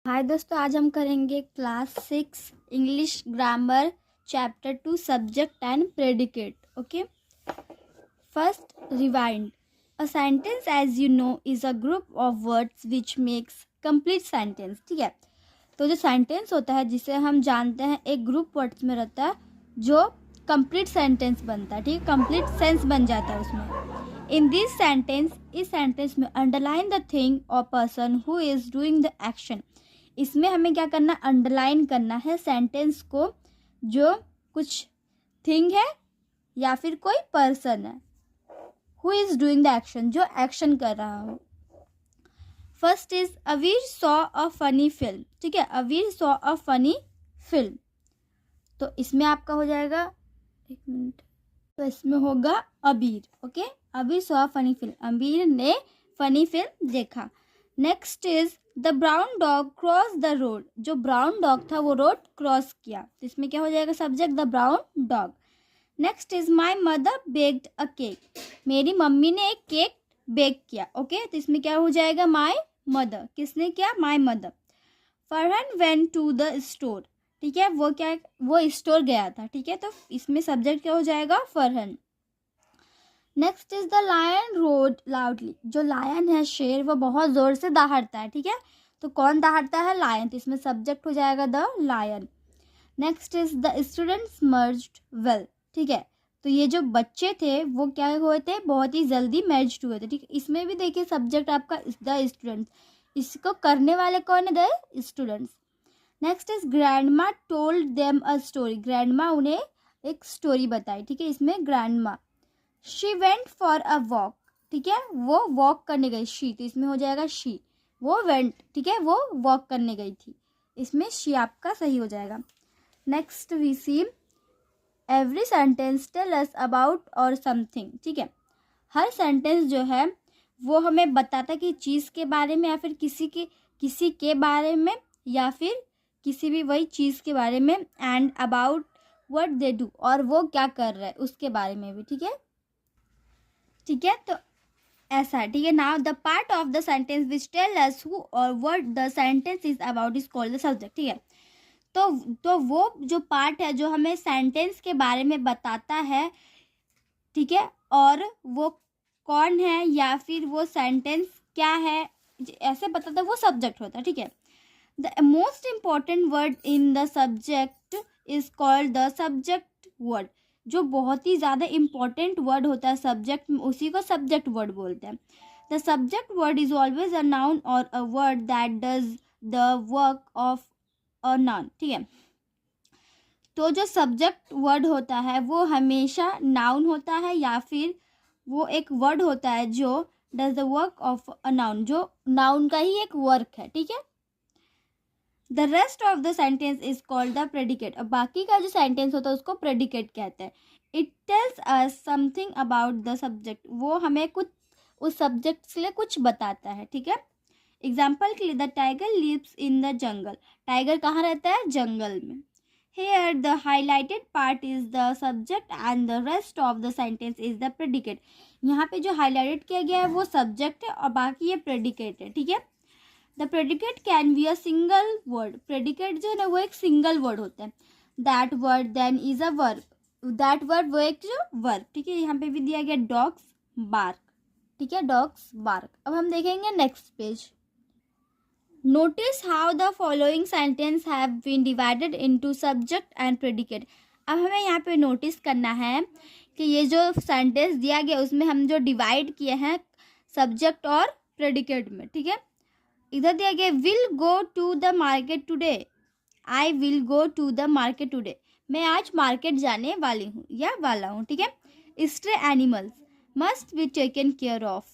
हाय दोस्तों, आज हम करेंगे class 6 English grammar chapter 2 subject and predicate. Okay, first rewind. A sentence as you know is a group of words which makes complete sentence. ठीक है, तो जो सेंटेंस होता है जिसे हम जानते हैं एक ग्रुप वर्ड्स में रहता है जो कंप्लीट सेंटेंस बनता है. ठीक है, कंप्लीट सेंस बन जाता है उसमें. इन दिस सेंटेंस, इस सेंटेंस में अंडरलाइन द थिंग और person who is doing the action. इसमें हमें क्या करना, अंडरलाइन करना है सेंटेंस को जो कुछ थिंग है या फिर कोई पर्सन है. Who is doing the action, जो एक्शन कर रहा हो. First is Aveer saw a funny film. ठीक है, Aveer saw a funny film. तो इसमें आपका हो जाएगा, एक मिनट, तो इसमें होगा अबीर. ओके, अबीर सॉ अ फनी फिल्म, अबीर ने फनी फिल्म देखा. Next is the brown dog cross the road. जो ब्राउन डॉग था वो रोड क्रॉस किया, तो इसमें क्या हो जाएगा, subject the brown dog. Next is my mother baked a cake. मेरी मम्मी ने एक केक बेक किया. ओके, तो इसमें क्या हो जाएगा, माई मदर. किसने किया, my mother. Farhan went to the store. ठीक है, वो क्या, वो स्टोर गया था. ठीक है, तो इसमें सब्जेक्ट क्या हो जाएगा, Farhan. Next is the lion roared loudly. जो लायन है, शेर, वो बहुत जोर से दहाड़ता है. ठीक है, तो कौन दहाड़ता है, लायन. तो इसमें सब्जेक्ट हो जाएगा the lion. Next is the students merged well. ठीक है, तो ये जो बच्चे थे वो क्या हुए थे, बहुत ही जल्दी मर्ज्ड हुए थे. ठीक है, इसमें भी देखिए सब्जेक्ट आपका द स्टूडेंट्स. इसको करने वाले कौन है, the students. Next is grandma told them a story. Grandma उन्हें एक स्टोरी बताई. ठीक है, इसमें grandma. She went for a walk. ठीक है, वो वॉक करने गई. शी, तो इसमें हो जाएगा शी. वो वेंट, ठीक है, वो वॉक करने गई थी. इसमें शी आपका सही हो जाएगा. Next we see every sentence tell us about और समथिंग. ठीक है, हर सेंटेंस जो है वो हमें बताता है कि चीज़ के बारे में या फिर किसी के बारे में या फिर किसी भी वही चीज़ के बारे में. And about what they do, और वो क्या कर रहा है उसके बारे में भी. ठीक है, ठीक है, तो ऐसा है. ठीक है, now the part of the sentence which tell us who और what the sentence is about is called the subject. ठीक है, तो वो जो पार्ट है जो हमें सेंटेंस के बारे में बताता है, ठीक है, और वो कौन है या फिर वो सेंटेंस क्या है ऐसे बताता है, वो सब्जेक्ट होता है. ठीक है, the most important word in the subject is called the subject word. जो बहुत ही ज़्यादा इम्पॉर्टेंट वर्ड होता है सब्जेक्ट में, उसी को सब्जेक्ट वर्ड बोलते हैं. The subject word is always a noun और a word that does the work of a noun. ठीक है, तो जो सब्जेक्ट वर्ड होता है वो हमेशा नाउन होता है या फिर वो एक वर्ड होता है जो does the work of a noun, जो नाउन का ही एक वर्क है. ठीक है, the rest of the sentence is called the predicate. और बाकी का जो सेंटेंस होता है उसको प्रेडिकेट कहते हैं. It tells us something about the subject. वो हमें कुछ उस सब्जेक्ट के लिए कुछ बताता है. ठीक है, एग्जाम्पल के लिए the tiger lives in the jungle. Tiger कहाँ रहता है, जंगल में. Here the highlighted part is the subject and the rest of the sentence is the predicate. यहाँ पे जो highlighted किया गया है वो subject है और बाकी ये predicate है. ठीक है, the predicate can be a single word. predicate जो है ना वो एक single word होता है. that word then is a verb. that word वो एक जो verb. ठीक है, यहाँ पे भी दिया गया dogs bark. ठीक है, dogs bark. अब हम देखेंगे next page. Notice how the following sentence have been divided into subject and predicate. अब हमें यहाँ पे नोटिस करना है कि ये जो सेंटेंस दिया गया उसमें हम जो डिवाइड किए हैं सब्जेक्ट और प्रेडिकेट में. ठीक है, इधर दिया गया will go to the market today. I will go to the market today. मैं आज मार्केट जाने वाली हूँ या वाला हूँ. ठीक है, stray animals must be taken care of.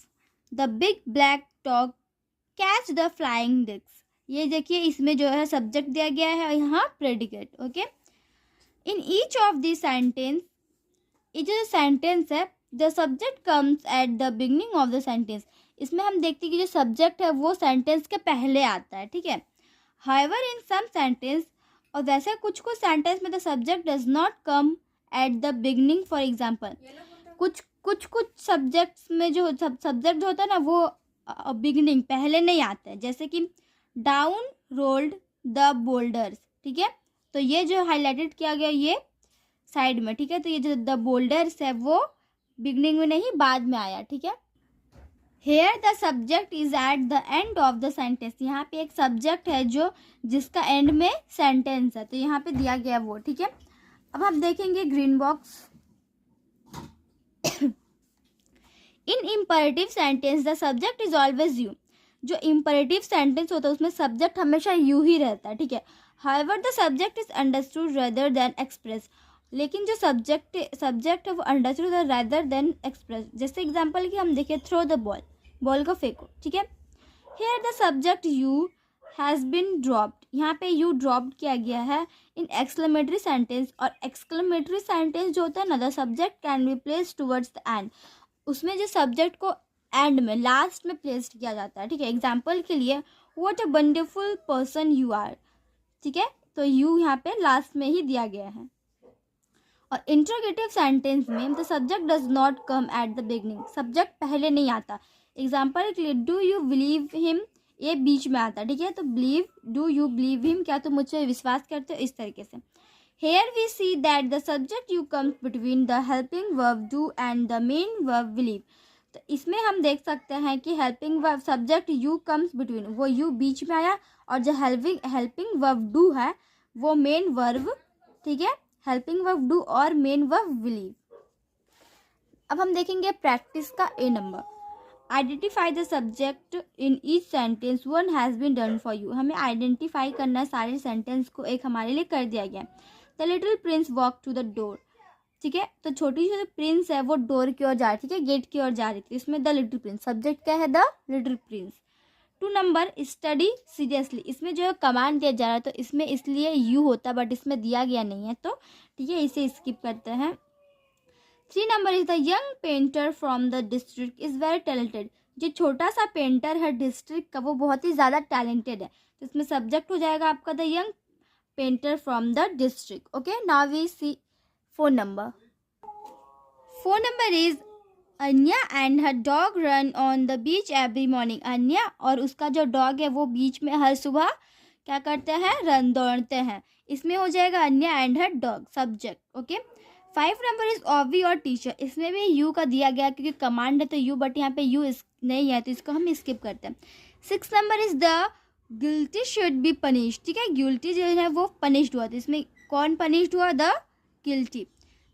The big black dog catch the flying discs. ये देखिए इसमें जो है सब्जेक्ट दिया गया है और यहाँ predicate. Okay, in each of the sentence, ये जो सेंटेंस है the subject comes at the beginning of the sentence. इसमें हम देखते हैं कि जो सब्जेक्ट है वो सेंटेंस के पहले आता है. ठीक है, हाउएवर इन सम सेंटेंस, और वैसे कुछ सेंटेंस में the subject does not come at the beginning. For example कुछ सब्जेक्ट्स में जो सब्जेक्ट होता है ना वो बिगनिंग पहले नहीं आता है. जैसे कि डाउन रोल्ड द बोल्डर्स, ठीक है। तो ये जो हाईलाइटेड किया गया ये साइड में, ठीक है। तो ये जो द बोल्डर्स है वो बिगनिंग में नहीं बाद में आया, ठीक है। Here the subject is at the end of the sentence, यहाँ पे एक सब्जेक्ट है जो जिसका एंड में सेंटेंस है, तो यहाँ पे दिया गया वो, ठीक है। अब हम देखेंगे green box. In imperative sentence the subject is always you, जो इम्परेटिव सेंटेंस होता है उसमें सब्जेक्ट हमेशा यू ही रहता है, ठीक है। However the subject is understood rather than express, लेकिन जो सब्जेक्ट है वो अंडरस्टूड रेदर देन एक्सप्रेस। जैसे एग्जांपल कि हम देखें थ्रो द बॉल, बॉल को फेंको, ठीक है। Here the subject you has been dropped, यहाँ पे यू ड्रॉप्ड किया गया है इन एक्सक्लेमेटरी सेंटेंस, और एक्सक्लेमेटरी सेंटेंस जो होता है ना, the subject can be placed towards the end, उसमें जो सब्जेक्ट को एंड में लास्ट में प्लेस्ड किया जाता है, ठीक है। एग्जाम्पल के लिए what a wonderful person you are, ठीक है। तो यू यहाँ पे लास्ट में ही दिया गया है। और इंट्रोगेटिव सेंटेंस में the subject does not come at the beginning, subject पहले नहीं आता। एग्जाम्पल के लिए डू यू बिलीव हिम, ये बीच में आता है, ठीक है। तो believe, do you believe him, क्या तुम मुझे विश्वास करते हो, इस तरीके से। Here we see that the subject you comes between the helping verb do and the main verb believe, तो इसमें हम देख सकते हैं कि helping verb subject you comes between, वो यू बीच में आया, और जो हेल्पिंग वर्ब डू है वो मेन वर्ब, ठीक है। हेल्पिंग वर्ब डू और मेन वर्ब बिलीव। अब हम देखेंगे प्रैक्टिस का A number. Identify the subject in each sentence, one has been done for you, हमें आइडेंटिफाई करना है सारे सेंटेंस को, एक हमारे लिए कर दिया गया। The little prince walk to the door, ठीक है। तो छोटी जो प्रिंस है वो डोर की ओर जा रही थी, ठीक है, गेट की ओर जा रही थी। इसमें द लिटिल प्रिंस, सब्जेक्ट क्या है, the little Prince. 2 number study seriously, इसमें जो है कमांड दिया जा रहा है, तो इसमें इसलिए यू होता है, बट इसमें दिया गया नहीं है, तो ठीक है, इसे स्किप करते हैं। 3 number is the young painter from the district is very talented, जो छोटा सा पेंटर है डिस्ट्रिक्ट का वो बहुत ही ज़्यादा टैलेंटेड है, तो इसमें सब्जेक्ट हो जाएगा आपका the young painter from the district. Okay, now we see 4 number. 4 number is Anya and her dog run on the beach every morning, Anya और उसका जो डॉग है वो बीच में हर सुबह क्या करते हैं, रन, दौड़ते हैं। इसमें हो जाएगा Anya and her dog, subject. Okay. 5 number is ऑवी और टीचर, इसमें भी यू का दिया गया क्योंकि कमांड है तो यू, बट यहाँ पे यू नहीं है तो इसको हम स्किप करते हैं। 6 number is the guilty should be punished, ठीक है, गिल्टी जो है वो पनिश्ड हुआ, तो इसमें कौन पनिश्ड हुआ, the guilty.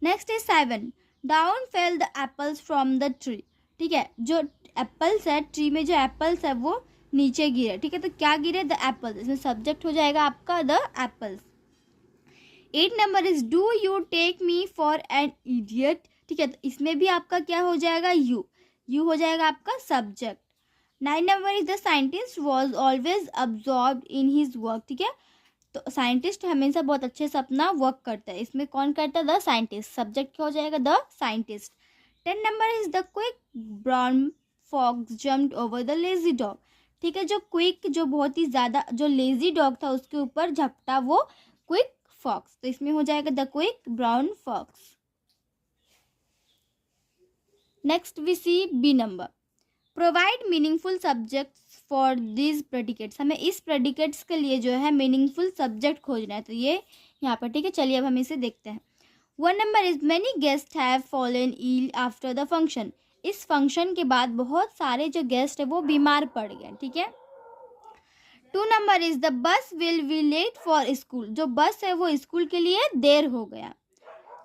Next is 7, down fail the apples from the tree, ठीक है, जो एप्पल्स है ट्री में, जो एप्पल्स है वो नीचे गिरे, ठीक है, तो क्या गिरे, द एप्पल्स, इसमें सब्जेक्ट हो जाएगा आपका the apples. 8 number is do you take me for an idiot, ठीक है, तो इसमें भी आपका क्या हो जाएगा, यू हो जाएगा आपका subject. 9 number is the scientist was always absorbed in his work, ठीक है, तो साइंटिस्ट हमेशा बहुत अच्छे से अपना वर्क करता है, इसमें कौन करता है, द साइंटिस्ट, सब्जेक्ट क्या हो जाएगा, the scientist. 10 number is the quick brown fox jumped over the lazy dog, ठीक है, जो क्विक, जो बहुत ही ज़्यादा जो लेजी डॉग था उसके ऊपर झपटा वो क्विक फॉक्स, तो इसमें हो जाएगा the quick brown fox. Next we see B number. Provide meaningful subjects for this predicates, हमें इस प्रेडिकेट्स के लिए जो है मीनिंगफुल सब्जेक्ट खोजना है, तो ये यहाँ पर, ठीक है। चलिए अब हम इसे देखते हैं। 1 number is many guest have fallen ill after the function, इस फंक्शन के बाद बहुत सारे जो गेस्ट है वो बीमार पड़ गए, ठीक है। 2 number is the bus will be late for school, जो बस है वो स्कूल के लिए देर हो गया।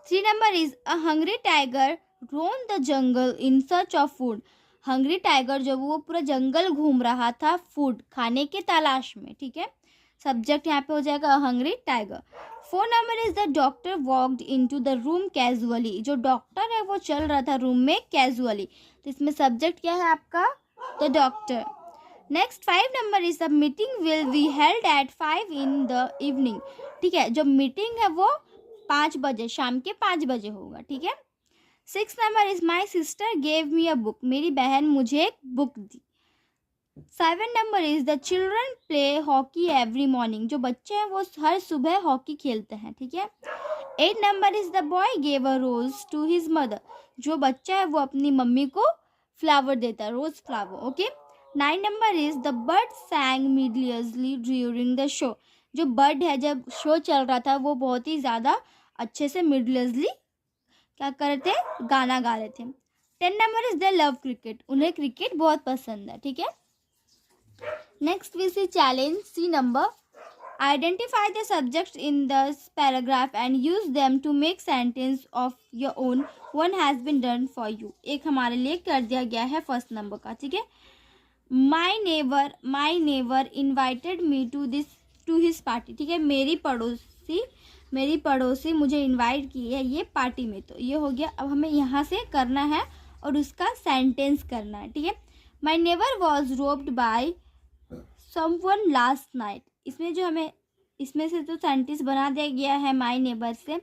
3 number is a hungry tiger Rome the jungle in search of food, hungry tiger जो वो पूरा जंगल घूम रहा था फूड, खाने के तलाश में, ठीक है, सब्जेक्ट यहाँ पे हो जाएगा hungry tiger. 4 number is the doctor walked into the room casually, जो डॉक्टर है वो चल रहा था रूम में कैजुअली, तो इसमें सब्जेक्ट क्या है आपका, the doctor. Next 5 number is the meeting will be held at 5 in the evening, ठीक है, जो मीटिंग है वो 5 बजे, शाम के 5 बजे होगा, ठीक है। 6 number is my sister gave me a book, मेरी बहन मुझे एक book the. 7 number is the children play hockey every morning, जो बच्चे हैं वो हर सुबह हॉकी खेलते हैं, ठीक है। 8 number is the boy gave a rose to his mother, जो बच्चा है वो अपनी मम्मी को फ्लावर देता है, rose flower. Okay, 9 number is the bird sang melodiously during the show. जो बर्ड है जब शो चल रहा था वो बहुत ही ज़्यादा अच्छे से मिडलियसली क्या कर रहे थे, गाना गा रहे थे। 10 number is they love cricket, उन्हें क्रिकेट बहुत पसंद है। ठीक है, next we see challenge C number, identify the subjects in this paragraph and use them to make sentence of your own, one has been done for you. एक हमारे लिए कर दिया गया है फर्स्ट नंबर का। ठीक है, my neighbour invited me to his party. ठीक है, मेरी पड़ोसी मुझे इनवाइट की है ये पार्टी में। तो ये हो गया। अब हमें यहाँ से करना है और उसका सेंटेंस करना है। ठीक है, my neighbour was robed by someone last night. इसमें से तो सेंटेंस बना दिया गया है माई नेबर से।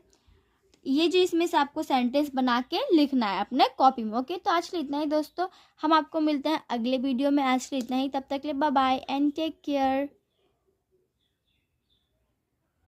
ये जो इसमें से आपको सेंटेंस बना के लिखना है अपने कॉपी में। ओके, तो आज के लिए इतना ही दोस्तों, हम आपको मिलते हैं अगले वीडियो में। आज के लिए इतना ही, तब तक के लिए bye bye and take care.